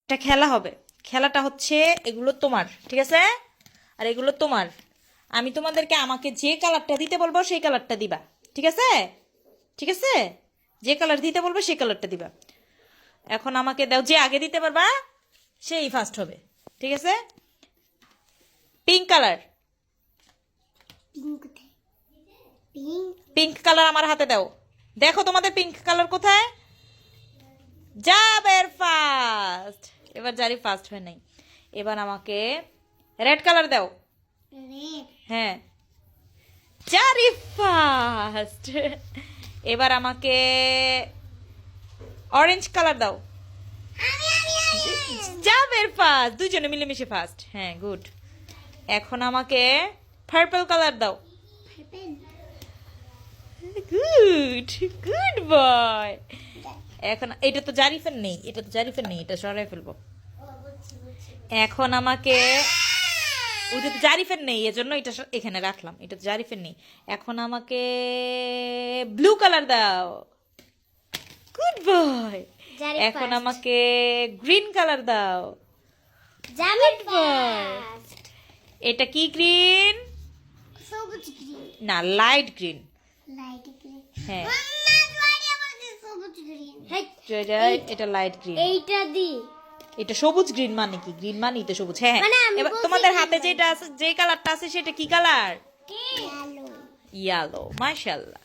একটা খেলা হবে। খেলাটা হচ্ছে এগুলো তোমার, ঠিক আছে, আর এগুলো তোমার। আমি তোমাদেরকে আমাকে যে কালারটা দিতে বলবো সেই কালারটা দিবা, ঠিক আছে? ঠিক আছে, যে কালার দিতে বলবো সেই কালারটা দিবা। এখন আমাকে দাও, যে আগে দিতে পারবা সেই ফার্স্ট হবে, ঠিক আছে? পিঙ্ক কালার, পিঙ্ক কালার আমার হাতে দাও। দেখো তোমাদের পিঙ্ক কালার কোথায়? জাবের ফার্স্ট। এবার জারি ফার্স্ট হয় নাই। এবার আমাকে রেড কালার দাও। হ্যাঁ, জারি ফার্স্ট। এবার আমাকে অরেঞ্জ কালার দাও। জাবের ফার্স্ট, দুইজনে মিলেমিশে ফার্স্ট। হ্যাঁ, গুড। এখন আমাকে পার্পল কালার দাও। Good, good boy. এখন এটা তো জারিফের নেই, এটা তো জারিফের নেই, এটা সরাই ফেলবো। এখন আমাকে, ওটা তো জারিফের নেই, এজন্য এটা এখানে রাখলাম, এটা তো জারিফের নেই। এখন আমাকে ব্লু কালার দাও। Good boy. এখন আমাকে গ্রিন কালার দাও। Good boy. এটা কি গ্রিন? না, লাইট গ্রিন। হ্যাঁ, এটা লাইট গ্রিন। এইটা দি, এটা সবুজ গ্রিন মানে কি? গ্রিন মানেই তো সবুজ। হ্যাঁ, এবার তোমাদের হাতে যেটা আছে, যে কালারটা আছে সেটা কি কালার? ইয়েলো। মাশাআল্লাহ।